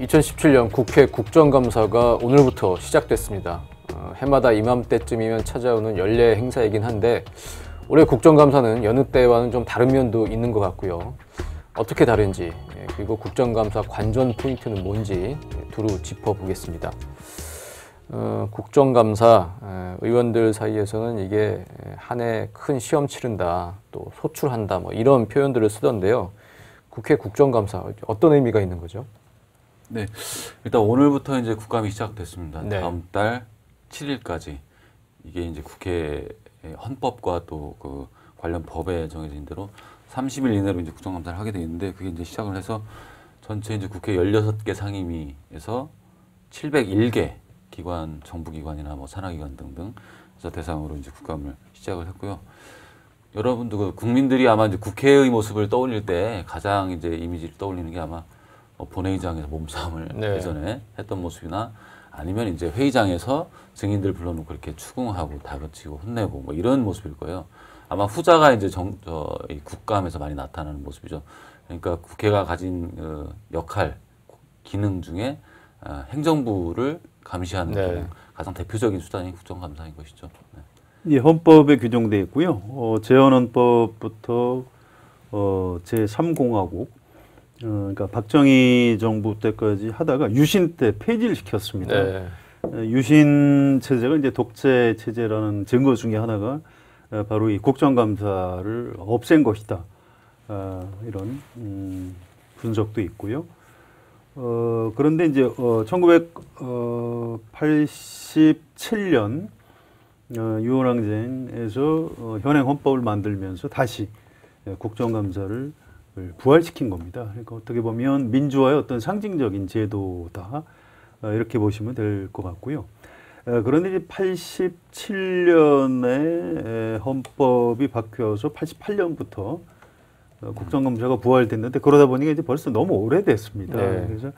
2017년 국회 국정감사가 오늘부터 시작됐습니다. 해마다 이맘때쯤이면 찾아오는 연례 행사이긴 한데 올해 국정감사는 여느 때와는 좀 다른 면도 있는 것 같고요. 어떻게 다른지 그리고 국정감사 관전 포인트는 뭔지 두루 짚어보겠습니다. 국정감사 의원들 사이에서는 이게 한 해 큰 시험 치른다, 또 소출한다 뭐 이런 표현들을 쓰던데요. 국회 국정감사 어떤 의미가 있는 거죠? 네, 일단 오늘부터 이제 국감이 시작됐습니다. 네. 다음 달 7일까지 이게 이제 국회 헌법과 또 그 관련 법에 정해진 대로 30일 이내로 이제 국정감사를 하게 돼 있는데 그게 이제 시작을 해서 전체 이제 국회 16개 상임위에서 701개 기관, 정부기관이나 뭐 산하기관 등등 그래서 대상으로 이제 국감을 시작을 했고요. 여러분도 그 국민들이 아마 이제 국회의 모습을 떠올릴 때 가장 이제 이미지를 떠올리는 게 아마 본회의장에서 몸싸움을 예전에 했던 모습이나 아니면 이제 회의장에서 증인들 불러놓고 이렇게 추궁하고 다그치고 혼내고 뭐 이런 모습일 거예요. 아마 후자가 이제 이 국감에서 많이 나타나는 모습이죠. 그러니까 국회가 가진 역할, 기능 중에 행정부를 감시하는 가장 대표적인 수단이 국정감사인 것이죠. 예, 헌법에 규정되어 있고요. 재헌헌법부터 제3공화국 그러니까 박정희 정부 때까지 하다가 유신 때 폐지를 시켰습니다. 네. 유신 체제가 이제 독재 체제라는 증거 중에 하나가 바로 이 국정감사를 없앤 것이다. 이런 분석도 있고요. 그런데 이제 1987년 유언항쟁에서 현행 헌법을 만들면서 다시 국정감사를 부활시킨 겁니다. 그러니까 어떻게 보면 민주화의 어떤 상징적인 제도다 이렇게 보시면 될 것 같고요. 그런데 이제 87년에 헌법이 바뀌어서 88년부터 국정감사가 부활됐는데 그러다 보니까 이제 벌써 너무 오래됐습니다. 네. 그래서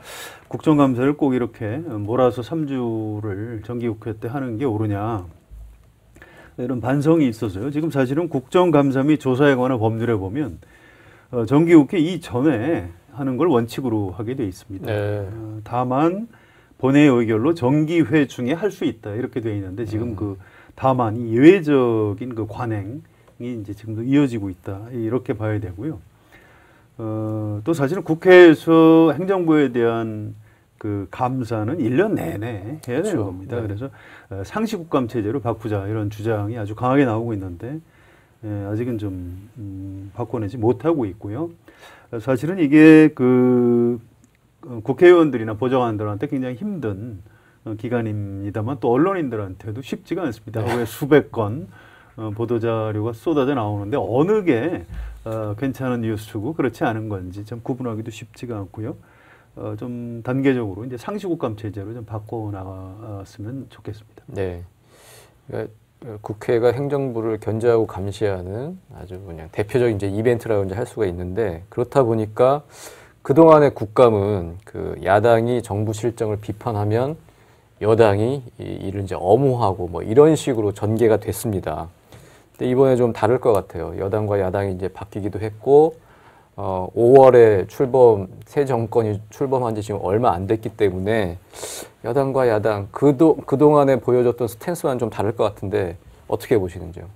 국정감사를 꼭 이렇게 몰아서 3주를 정기국회 때 하는 게 옳으냐 이런 반성이 있어서요. 지금 사실은 국정감사 및 조사에 관한 법률에 보면 정기국회 이전에 하는 걸 원칙으로 하게 돼 있습니다. 네. 다만 본회의 의결로 정기회 중에 할 수 있다 이렇게 돼 있는데 지금 그 다만 이 예외적인 그 관행이 이제 지금도 이어지고 있다 이렇게 봐야 되고요. 또 사실은 국회에서 행정부에 대한 그 감사는 1년 내내 해야 되는 겁니다. 네. 그래서 상시국감 체제로 바꾸자 이런 주장이 아주 강하게 나오고 있는데 아직은 좀 바꿔내지 못하고 있고요. 사실은 이게 그 국회의원들이나 보좌관들한테 굉장히 힘든 기간입니다만 또 언론인들한테도 쉽지가 않습니다. 왜 수백 건 보도자료가 쏟아져 나오는데 어느 게 괜찮은 뉴스고 그렇지 않은 건지 좀 구분하기도 쉽지가 않고요. 좀 단계적으로 이제 상시국감 체제로 좀 바꿔 나갔으면 좋겠습니다. 네. 그러니까 국회가 행정부를 견제하고 감시하는 아주 그냥 대표적인 이제 이벤트라고 이제 할 수가 있는데 그렇다 보니까 그동안의 국감은 그 야당이 정부 실정을 비판하면 여당이 이를 이제 엄호하고 뭐 이런 식으로 전개가 됐습니다. 근데 이번에 좀 다를 것 같아요. 여당과 야당이 이제 바뀌기도 했고 5월에 새 정권이 출범한 지 지금 얼마 안 됐기 때문에 여당과 야당 그동안에 보여줬던 스탠스와는 좀 다를 것 같은데 어떻게 보시는지요?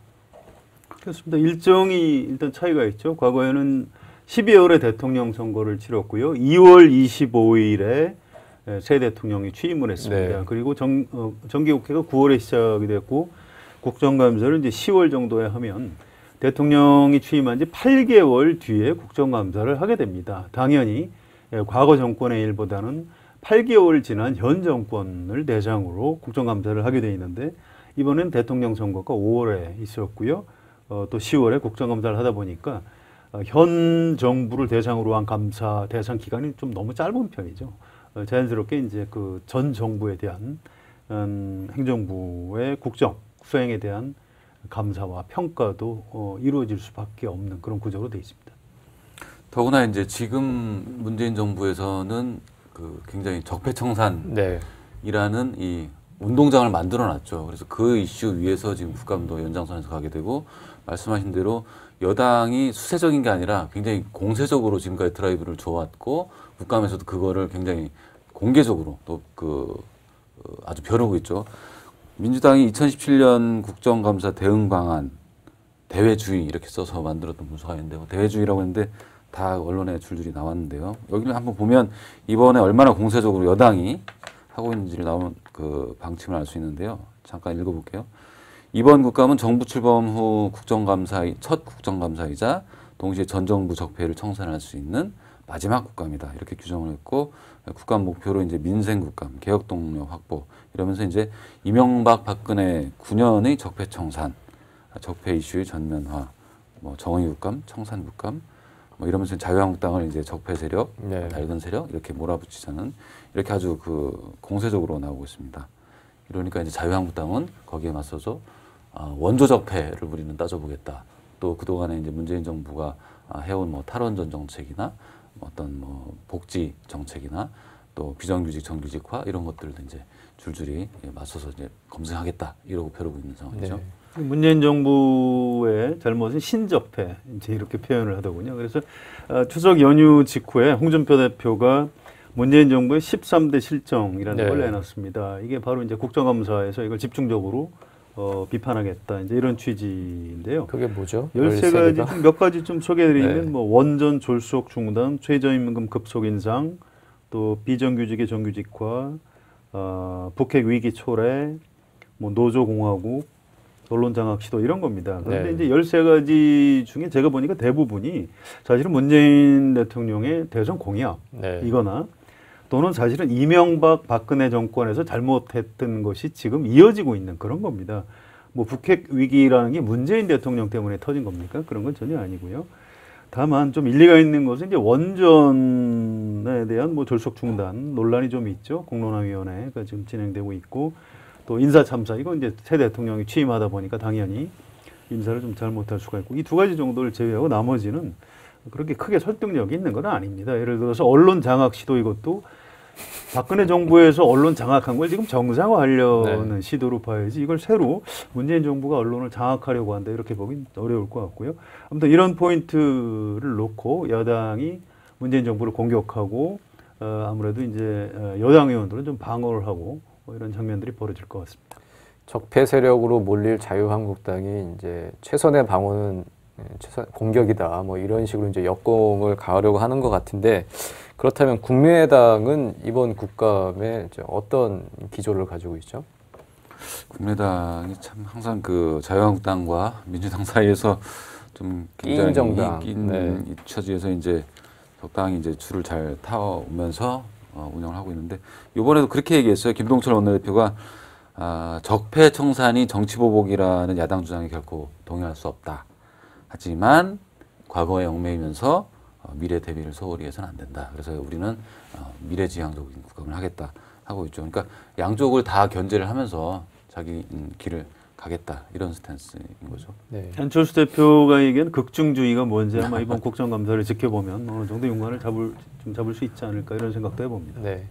그렇습니다. 일정이 일단 차이가 있죠. 과거에는 12월에 대통령 선거를 치렀고요. 2월 25일에 새 대통령이 취임을 했습니다. 네. 그리고 정기국회가 9월에 시작이 됐고 국정감사를 이제 10월 정도에 하면 대통령이 취임한 지 8개월 뒤에 국정감사를 하게 됩니다. 당연히 과거 정권의 일보다는 8개월 지난 현 정권을 대상으로 국정감사를 하게 돼 있는데 이번엔 대통령 선거가 5월에 있었고요. 또 10월에 국정감사를 하다 보니까 현 정부를 대상으로 한 감사 대상 기간이 좀 너무 짧은 편이죠. 자연스럽게 이제 그 전 정부에 대한 행정부의 국정 수행에 대한 감사와 평가도 이루어질 수밖에 없는 그런 구조로 되어 있습니다. 더구나 이제 지금 문재인 정부에서는 그 굉장히 적폐청산이라는 이 운동장을 만들어놨죠. 그래서 그 이슈 위에서 지금 국감도 연장선에서 가게 되고 말씀하신 대로 여당이 수세적인 게 아니라 굉장히 공세적으로 지금까지 드라이브를 줘왔고 국감에서도 그거를 굉장히 공개적으로 또 아주 벼르고 있죠. 민주당이 2017년 국정감사 대응 방안 대외주의 이렇게 써서 만들었던 문서가 있는데 대외주의라고 했는데 다 언론에 줄줄이 나왔는데요. 여기를 한번 보면 이번에 얼마나 공세적으로 여당이 하고 있는지를 나오는 그 방침을 알 수 있는데요. 잠깐 읽어볼게요. 이번 국감은 정부 출범 후 첫 국정감사이자 동시에 전 정부 적폐를 청산할 수 있는 마지막 국감이다. 이렇게 규정을 했고 국감 목표로 이제 민생 국감, 개혁 동력 확보 이러면서 이제 이명박 박근혜 9년의 적폐 청산, 적폐 이슈의 전면화, 뭐 정의 국감, 청산 국감 뭐 이러면서 자유한국당을 이제 적폐 세력, 네. 낡은 세력 이렇게 몰아붙이자는 이렇게 아주 공세적으로 나오고 있습니다. 이러니까 이제 자유한국당은 거기에 맞서서 원조 적폐를 우리는 따져보겠다. 또 그동안에 이제 문재인 정부가 해온 뭐 탈원전 정책이나 어떤 뭐 복지 정책이나 또 비정규직 정규직화 이런 것들도 이제 줄줄이 맞서서 이제 검증하겠다 이러고 벼르고 있는 상황이죠. 네. 문재인 정부의 잘못은 신적폐 이제 이렇게 표현을 하더군요. 그래서 추석 연휴 직후에 홍준표 대표가 문재인 정부의 13대 실정이라는 네. 걸 내놨습니다. 이게 바로 이제 국정감사에서 이걸 집중적으로 비판하겠다 이제 이런 취지인데요. 그게 뭐죠? 13가지 중 몇 가지 좀 소개해드리면 네. 뭐 원전 졸속 중단, 최저임금 급속 인상, 또 비정규직의 정규직화, 북핵 위기 초래, 뭐 노조 공화국, 언론 장악 시도 이런 겁니다. 그런데 네. 이제 13가지 중에 제가 보니까 대부분이 사실은 문재인 대통령의 대선 공약이거나 또는 사실은 이명박 박근혜 정권에서 잘못했던 것이 지금 이어지고 있는 그런 겁니다. 뭐 북핵 위기라는 게 문재인 대통령 때문에 터진 겁니까? 그런 건 전혀 아니고요. 다만 좀 일리가 있는 것은 이제 원전에 대한 뭐 졸속 중단 논란이 좀 있죠. 공론화위원회가 지금 진행되고 있고 또 인사 참사 이건 이제 새 대통령이 취임하다 보니까 당연히 인사를 좀 잘못할 수가 있고 이 두 가지 정도를 제외하고 나머지는 그렇게 크게 설득력이 있는 건 아닙니다. 예를 들어서 언론 장악 시도 이것도 박근혜 정부에서 언론 장악한 걸 지금 정상화하려는 시도로 봐야지 이걸 새로 문재인 정부가 언론을 장악하려고 한다 이렇게 보긴 어려울 것 같고요. 아무튼 이런 포인트를 놓고 야당이 문재인 정부를 공격하고 아무래도 이제 여당 의원들은 좀 방어를 하고 뭐 이런 장면들이 벌어질 것 같습니다. 적폐 세력으로 몰릴 자유한국당이 이제 최선의 방어는 공격이다. 뭐 이런 식으로 이제 역공을 가하려고 하는 것 같은데 그렇다면 국민의당은 이번 국감에 이제 어떤 기조를 가지고 있죠? 국민의당이 참 항상 그 자유한국당과 민주당 사이에서 좀 끼인 정당. 이 처지에서 이제 적당히 이제 줄을 잘 타오면서 운영을 하고 있는데 이번에도 그렇게 얘기했어요. 김동철 원내대표가 적폐 청산이 정치보복이라는 야당 주장에 결코 동의할 수 없다. 하지만 과거에 얽매이면서 미래 대비를 소홀히 해서는 안 된다. 그래서 우리는 미래지향적인 국감을 하겠다 하고 있죠. 그러니까 양쪽을 다 견제를 하면서 자기 길을 가겠다 이런 스탠스인 거죠. 네. 안철수 대표가 얘기한 극중주의가 뭔지 아마 이번 국정감사를 지켜보면 어느 정도 윤곽을 잡을 수 있지 않을까 이런 생각도 해봅니다. 네.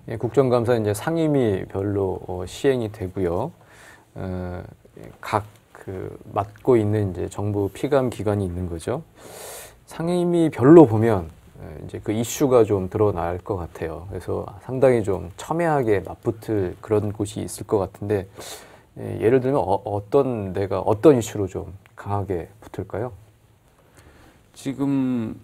예, 국정감사 이제 상임위별로 시행이 되고요. 각 맡고 있는 이제 정부 피감 기관이 있는 거죠. 상임위별로 보면 이제 그 이슈가 좀 드러날 것 같아요. 그래서 상당히 좀 첨예하게 맞붙을 그런 곳이 있을 것 같은데 예를 들면 어떤 이슈로 좀 강하게 붙을까요? 지금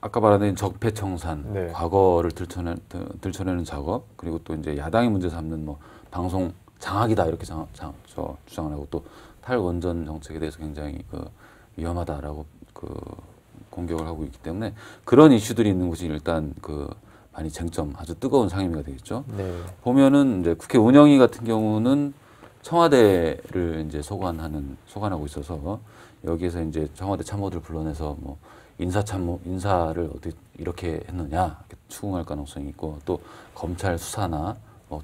아까 말한 적폐 청산, 네. 과거를 들춰내는 작업, 그리고 또 이제 야당이 문제 삼는 뭐 방송 장악이다 이렇게 주장을 하고 또 탈원전 정책에 대해서 굉장히 위험하다라고 공격을 하고 있기 때문에 그런 이슈들이 있는 곳이 일단 많이 쟁점 아주 뜨거운 상임위가 되겠죠. 네. 보면은 이제 국회 운영위 같은 경우는 청와대를 이제 소관하고 있어서 여기에서 이제 청와대 참모들 불러내서 뭐 인사를 어떻게 이렇게 했느냐 이렇게 추궁할 가능성이 있고 또 검찰 수사나 뭐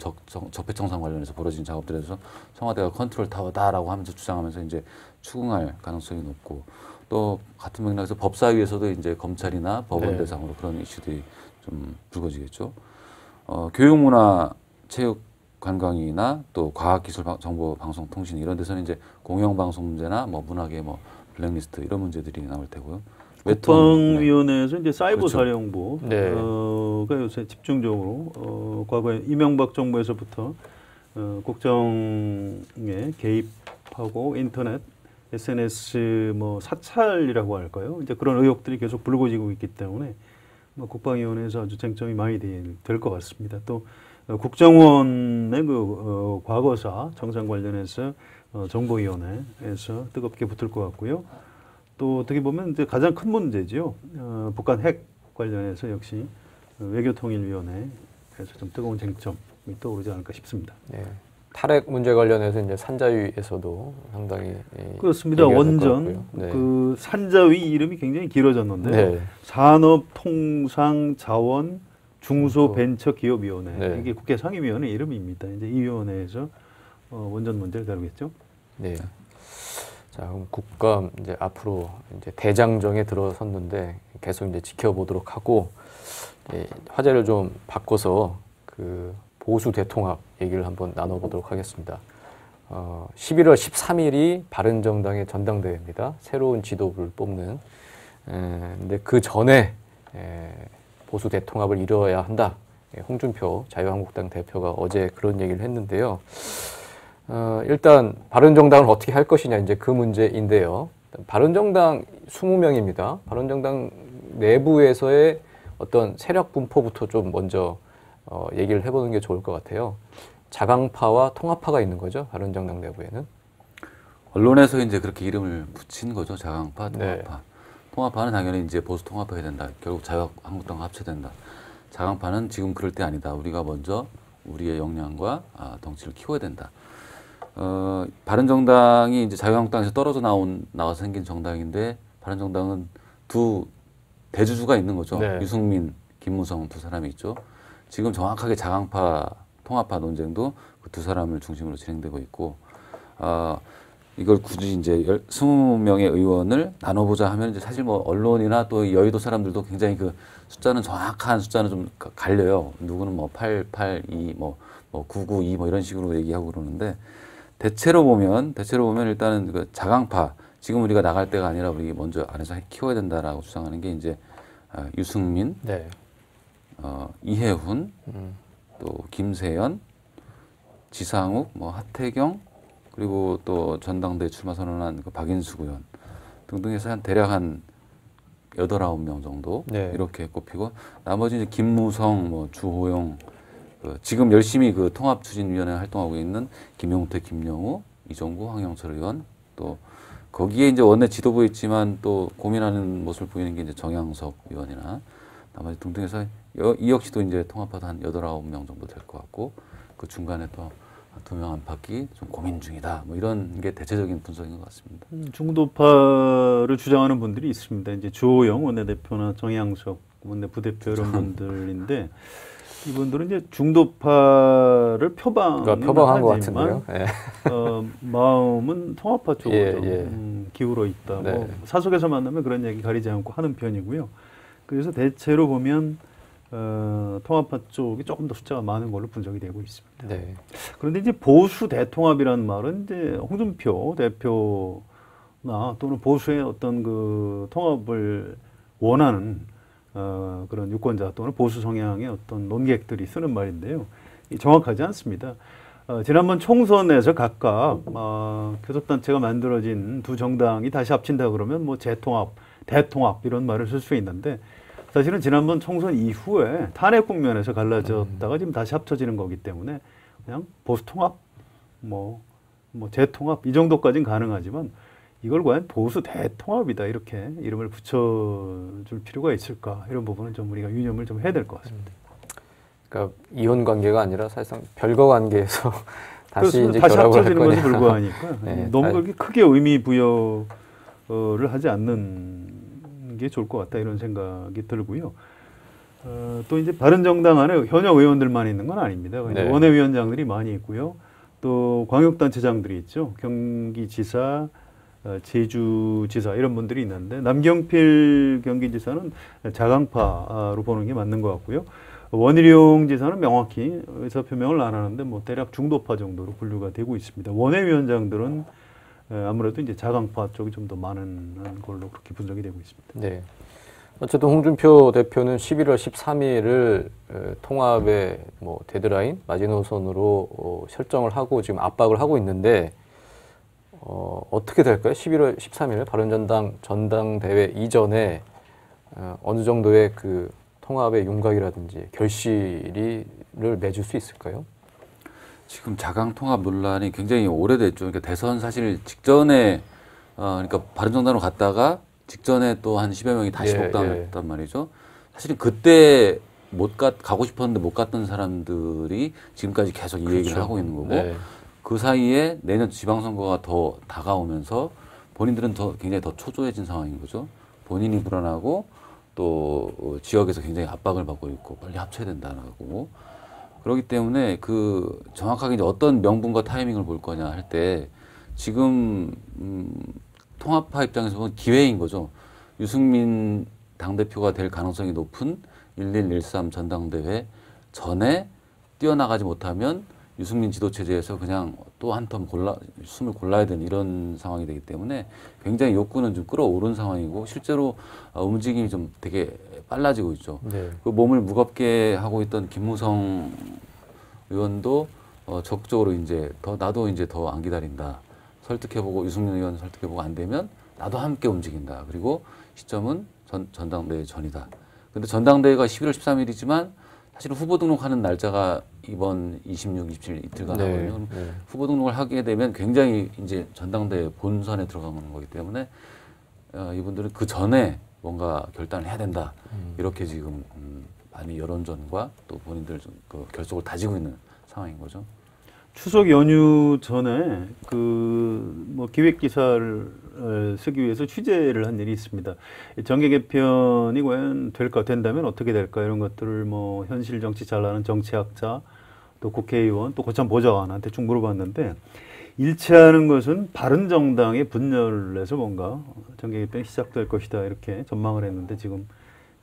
적폐청산 관련해서 벌어진 작업들에 대해서 청와대가 컨트롤 타워다라고 하면서 주장하면서 이제 추궁할 가능성이 높고 또 같은 맥락에서 법사위에서도 이제 검찰이나 법원 네. 대상으로 그런 이슈들이 좀 불거지겠죠. 교육문화, 체육, 관광이나 또 과학기술, 정보, 방송, 통신 이런 데서는 이제 공영방송 문제나 뭐 문학의 뭐 블랙리스트 이런 문제들이 나올 테고요. 국방위원회에서 이제 사이버 그렇죠. 사령부 네. 가 요새 집중적으로 과거에 이명박 정부에서부터 국정에 개입하고 인터넷, SNS 뭐 사찰이라고 할까요? 이제 그런 의혹들이 계속 불거지고 있기 때문에 뭐 국방위원회에서 아주 쟁점이 많이 될 것 같습니다. 또 국정원의 그 과거사 정상 관련해서 정보위원회에서 뜨겁게 붙을 것 같고요. 또 어떻게 보면 이제 가장 큰 문제죠. 북한 핵 관련해서 역시 외교통일위원회에서 좀 뜨거운 쟁점이 떠오르지 않을까 싶습니다. 네. 탈핵 문제 관련해서 이제 산자위에서도 상당히 그렇습니다. 얘기가 될 것 원전 같고요. 네. 그 산자위 이름이 굉장히 길어졌는데 네. 산업통상자원 중소벤처기업위원회 네. 이게 국회 상임위원회 이름입니다. 이제 이 위원회에서 원전 문제를 다루겠죠. 네. 자, 그럼 국감 이제 앞으로 이제 대장정에 들어섰는데 계속 이제 지켜보도록 하고 화제를 좀 바꿔서 그 보수 대통합 얘기를 한번 나눠보도록 하겠습니다. 11월 13일이 바른정당의 전당대회입니다. 새로운 지도부를 뽑는. 근데 그 전에 보수 대통합을 이뤄야 한다. 홍준표 자유한국당 대표가 어제 그런 얘기를 했는데요. 일단 바른정당을 어떻게 할 것이냐 이제 그 문제인데요. 바른정당 20명입니다. 바른정당 내부에서의 어떤 세력 분포부터 좀 먼저 얘기를 해보는 게 좋을 것 같아요. 자강파와 통합파가 있는 거죠. 바른정당 내부에는. 언론에서 이제 그렇게 이름을 붙인 거죠. 자강파, 통합파. 네. 통합파는 당연히 이제 보수 통합해야 된다. 결국 자유한국당과 합쳐야 된다. 자강파는 지금 그럴 때 아니다. 우리가 먼저 우리의 역량과 덩치를 키워야 된다. 바른정당이 이제 자유한국당에서 떨어져 나와서 생긴 정당인데 바른정당은 두 대주주가 있는 거죠. 네. 유승민, 김무성 두 사람이 있죠. 지금 정확하게 자강파, 통합파 논쟁도 그 두 사람을 중심으로 진행되고 있고, 이걸 굳이 이제 20명의 의원을 나눠보자 하면 이제 사실 뭐 언론이나 또 여의도 사람들도 굉장히 그 숫자는 정확한 숫자는 좀 갈려요. 누구는 뭐 882, 뭐 992 뭐 이런 식으로 얘기하고 그러는데 대체로 보면 일단은 그 자강파, 지금 우리가 나갈 때가 아니라 우리 먼저 안에서 키워야 된다라고 주장하는 게 이제 유승민, 네. 이해훈, 또 김세연, 지상욱, 뭐 하태경, 그리고 또 전당대 출마 선언한 그 박인수 의원 등등 해서 대략 한 8, 9명 정도 네. 이렇게 꼽히고 나머지 이제 김무성, 뭐 주호영, 지금 열심히 그 통합추진위원회 활동하고 있는 김용태, 김영우, 이종구, 황영철 의원, 또 거기에 이제 원내 지도부에 있지만 또 고민하는 모습을 보이는 게 이제 정양석 의원이나 나머지 등등해서 이 역시도 이제 통합파도 한 8, 9명 정도 될 것 같고 그 중간에 또 2명 안팎이 좀 고민 중이다. 뭐 이런 게 대체적인 분석인 것 같습니다. 중도파를 주장하는 분들이 있습니다. 이제 주호영 원내대표나 정양석 원내 부대표 이런 분들인데 이분들은 이제 중도파를 표방한 것 같은데요. 네. 마음은 통합파 쪽으로 예. 기울어 있다. 네. 뭐 사석에서 만나면 그런 얘기 가리지 않고 하는 편이고요. 그래서 대체로 보면 통합파 쪽이 조금 더 숫자가 많은 걸로 분석이 되고 있습니다. 네. 그런데 이제 보수 대통합이라는 말은 이제 홍준표 대표나 또는 보수의 어떤 그 통합을 원하는 그런 유권자 또는 보수 성향의 어떤 논객들이 쓰는 말인데요. 정확하지 않습니다. 지난번 총선에서 각각 교섭단체가 만들어진 두 정당이 다시 합친다 그러면 뭐 재통합, 대통합 이런 말을 쓸 수 있는데 사실은 지난번 총선 이후에 탄핵 국면에서 갈라졌다가 지금 다시 합쳐지는 거기 때문에 그냥 보수 통합, 뭐 재통합 이 정도까지는 가능하지만 이걸 과연 보수 대통합이다 이렇게 이름을 붙여줄 필요가 있을까 이런 부분은 좀 우리가 유념을 좀 해야 될 것 같습니다. 그러니까 이혼 관계가 아니라 사실상 별거 관계에서 다시 이제 다시 결합을 합쳐지는 할 것이 거냐. 불과하니까 네, 너무 그렇게 크게 의미 부여를 하지 않는 게 좋을 것 같다 이런 생각이 들고요. 또 이제 바른정당 안에 현역 의원들만 있는 건 아닙니다. 네. 원외위원장들이 많이 있고요. 또 광역단체장들이 있죠. 경기지사, 제주지사 이런 분들이 있는데 남경필 경기지사는 자강파로 보는 게 맞는 것 같고요. 원희룡 지사는 명확히 의사표명을 안 하는데 뭐 대략 중도파 정도로 분류가 되고 있습니다. 원외위원장들은 아무래도 이제 자강파 쪽이 좀 더 많은 걸로 그렇게 분석이 되고 있습니다. 네. 어쨌든 홍준표 대표는 11월 13일을 통합의 뭐 데드라인 마지노선으로 설정을 하고 지금 압박을 하고 있는데 어떻게 될까요? 11월 13일 바른정당 전당대회 이전에 어느 정도의 그 통합의 윤곽이라든지 결실을 맺을 수 있을까요? 지금 자강 통합 논란이 굉장히 오래됐죠. 그러니까 대선 사실 직전에 그러니까 바른정당으로 갔다가 직전에 또 한 10여 명이 다시 복당했단 말이죠. 사실은 그때 가고 싶었는데 못 갔던 사람들이 지금까지 계속 이 얘기를 하고 있는 거고 그 사이에 내년 지방선거가 더 다가오면서 본인들은 굉장히 더 초조해진 상황인 거죠. 본인이 불안하고 또 지역에서 굉장히 압박을 받고 있고 빨리 합쳐야 된다는 거고 그렇기 때문에 그 정확하게 이제 어떤 명분과 타이밍을 볼 거냐 할 때 지금 통합파 입장에서 보면 기회인 거죠. 유승민 당대표가 될 가능성이 높은 1113 전당대회 전에 뛰어나가지 못하면 유승민 지도체제에서 그냥 또 한 텀 숨을 골라야 되는 이런 상황이 되기 때문에 굉장히 욕구는 좀 끌어오른 상황이고 실제로 움직임이 좀 되게 빨라지고 있죠. 네. 그 몸을 무겁게 하고 있던 김무성 의원도 적극적으로 이제 나도 이제 더 안 기다린다. 설득해보고 유승민 의원 설득해보고 안 되면 나도 함께 움직인다. 그리고 시점은 전당대회 전이다. 근데 전당대회가 11월 13일이지만 사실 후보 등록하는 날짜가 이번 26, 27 이틀간 하거든요. 후보 등록을 하게 되면 굉장히 이제 전당대회 본선에 들어가는 거기 때문에 이분들은 그 전에 뭔가 결단을 해야 된다. 이렇게 지금 많이 여론전과 또 본인들 그 결속을 다지고 있는 상황인 거죠. 추석 연휴 전에 뭐 기획 기사를 쓰기 위해서 취재를 한 일이 있습니다. 정계 개편이 과연 된다면 어떻게 될까 이런 것들을 뭐 현실 정치 잘 아는 정치학자 또 국회의원 또 고참 보좌관한테 쭉 물어봤는데 일치하는 것은 바른정당의 분열을 해서 뭔가 정계 개편이 시작될 것이다 이렇게 전망을 했는데 지금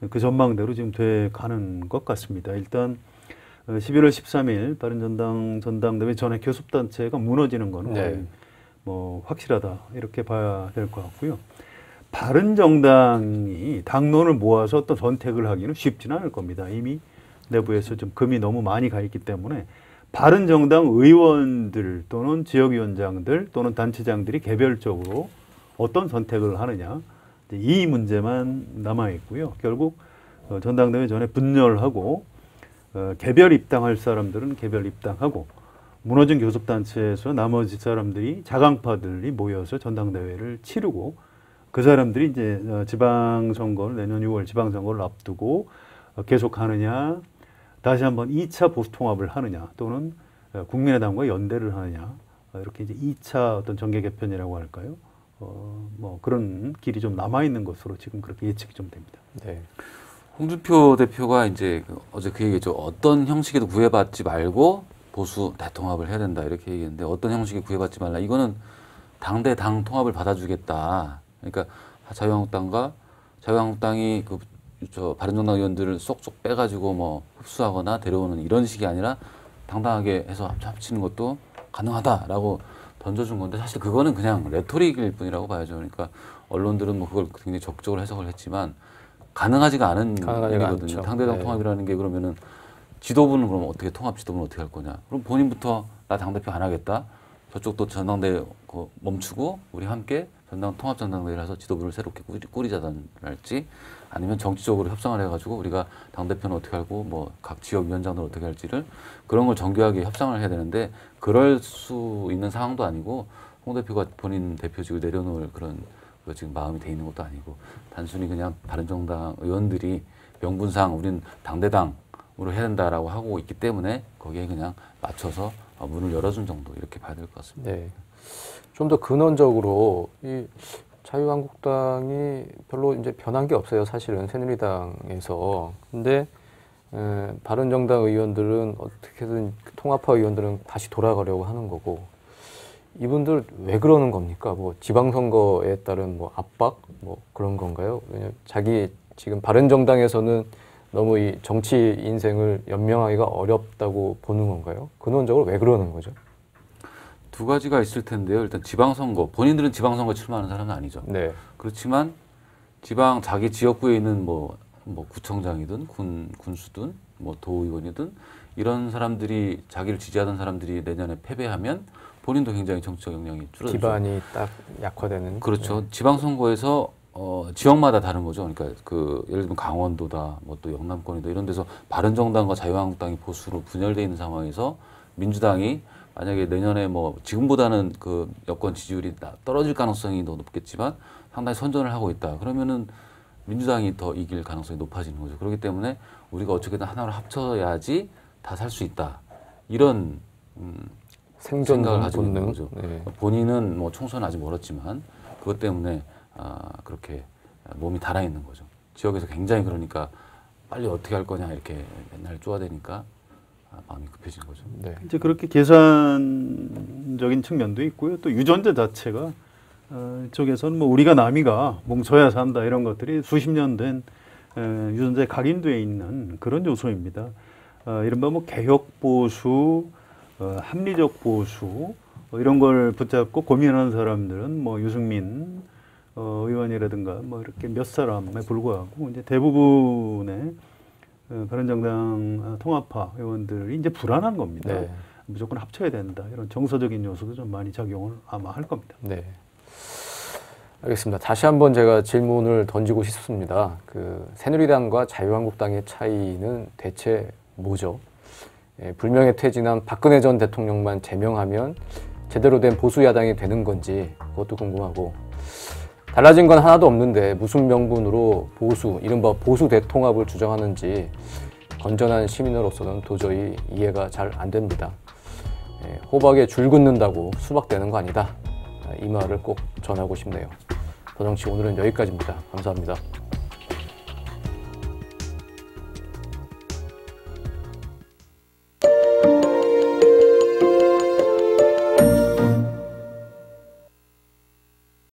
그 전망대로 지금 돼 가는 것 같습니다. 일단 11월 13일 바른정당 전당대회 전에 교섭단체가 무너지는 건 거의 뭐 확실하다 이렇게 봐야 될 것 같고요. 바른정당이 당론을 모아서 어떤 선택을 하기는 쉽지는 않을 겁니다. 이미 내부에서 좀 금이 너무 많이 가 있기 때문에 바른정당 의원들 또는 지역위원장들 또는 단체장들이 개별적으로 어떤 선택을 하느냐 이 문제만 남아 있고요. 결국 전당대회 전에 분열하고 개별 입당할 사람들은 개별 입당하고 무너진 교섭단체에서 나머지 사람들이 자강파들이 모여서 전당대회를 치르고 그 사람들이 이제 지방선거를 내년 6월 지방선거를 앞두고 계속하느냐 다시 한번 2차 보수통합을 하느냐 또는 국민의당과 연대를 하느냐 이렇게 이제 2차 어떤 정계 개편이라고 할까요? 뭐 그런 길이 좀 남아 있는 것으로 지금 그렇게 예측이 좀 됩니다. 네. 홍준표 대표가 이제 어제 그 얘기했죠. 어떤 형식에도 구애받지 말고 보수 대통합을 해야 된다 이렇게 얘기했는데 어떤 형식에 구애받지 말라. 이거는 당대 통합을 받아주겠다. 그러니까 자유한국당이 바른정당 의원들을 쏙쏙 빼가지고 뭐 흡수하거나 데려오는 이런 식이 아니라 당당하게 해서 합치는 것도 가능하다라고 던져준 건데 사실 그거는 그냥 레토릭일 뿐이라고 봐야죠. 그러니까 언론들은 뭐 그걸 굉장히 적극적으로 해석을 했지만 가능하지가 않은 일이거든요. 당대당 통합이라는 게 그러면은 지도부는 그럼 어떻게 지도부는 어떻게 할 거냐? 그럼 본인부터 나 당대표 안 하겠다. 저쪽도 전당대회 멈추고 우리 함께 통합 전당대회를 해서 지도부를 새롭게 꾸리자랄지 아니면 정치적으로 협상을 해가지고 우리가 당대표는 어떻게 하고 뭐 각 지역 위원장들 어떻게 할지를 그런 걸 정교하게 협상을 해야 되는데 그럴 수 있는 상황도 아니고 홍 대표가 본인 대표직을 내려놓을 그런 지금 마음이 돼 있는 것도 아니고 단순히 그냥 바른정당 의원들이 명분상 우린 당대당으로 해야 된다라고 하고 있기 때문에 거기에 그냥 맞춰서 문을 열어준 정도 이렇게 봐야 될 것 같습니다. 네. 좀 더 근원적으로 이 자유한국당이 별로 이제 변한 게 없어요. 사실은 새누리당에서. 근데 바른정당 의원들은 어떻게든 통합파 의원들은 다시 돌아가려고 하는 거고 이분들 왜 그러는 겁니까? 뭐 지방선거에 따른 뭐 압박 뭐 그런 건가요? 왜냐면 자기 지금 바른정당에서는 너무 이 정치 인생을 연명하기가 어렵다고 보는 건가요? 근원적으로 왜 그러는 거죠? 두 가지가 있을 텐데요. 일단 지방선거, 본인들은 지방선거 출마하는 사람은 아니죠. 네. 그렇지만 지방 자기 지역구에 있는 뭐 구청장이든 군수든 뭐 도의원이든 이런 사람들이 자기를 지지하던 사람들이 내년에 패배하면 본인도 굉장히 정치적 역량이 줄어들죠. 기반이 딱 약화되는. 그렇죠. 지방선거에서 지역마다 다른 거죠. 그러니까 그 예를 들면 강원도다, 뭐 또 영남권이다 이런 데서 바른정당과 자유한국당이 보수로 분열돼 있는 상황에서 민주당이 만약에 내년에 뭐 지금보다는 그 여권 지지율이 떨어질 가능성이 더 높겠지만 상당히 선전을 하고 있다. 그러면은 민주당이 더 이길 가능성이 높아지는 거죠. 그렇기 때문에 우리가 어떻게든 하나로 합쳐야지 다 살 수 있다. 이런 생존 생각을 가지고 있는 본능. 거죠. 네. 본인은 뭐 총선 아직 멀었지만 그것 때문에 그렇게 몸이 달아 있는 거죠. 지역에서 굉장히 그러니까 빨리 어떻게 할 거냐 이렇게 맨날 쪼아대니까 마음이 급해진 거죠. 네. 이제 그렇게 계산적인 측면도 있고요. 또 유전자 자체가 이쪽에서는 뭐 우리가 남이가 뭉쳐야 산다 이런 것들이 수십 년 된 유전자에 각인되어 있는 그런 요소입니다. 이른바 뭐 개혁 보수, 합리적 보수 이런 걸 붙잡고 고민하는 사람들은 뭐 유승민 의원이라든가 뭐 이렇게 몇 사람에 불과하고 이제 대부분의 바른정당 통합파 의원들이 이제 불안한 겁니다. 네. 무조건 합쳐야 된다. 이런 정서적인 요소도 좀 많이 작용을 아마 할 겁니다. 네. 알겠습니다. 다시 한번 제가 질문을 던지고 싶습니다. 그 새누리당과 자유한국당의 차이는 대체 뭐죠? 예, 불명예 퇴진한 박근혜 전 대통령만 제명하면 제대로 된 보수 야당이 되는 건지 그것도 궁금하고, 달라진 건 하나도 없는데 무슨 명분으로 보수, 이른바 보수 대통합을 주장하는지 건전한 시민으로서는 도저히 이해가 잘 안 됩니다. 예, 호박에 줄 긋는다고 수박 되는 거 아니다. 이 말을 꼭 전하고 싶네요. 더정치 오늘은 여기까지입니다. 감사합니다.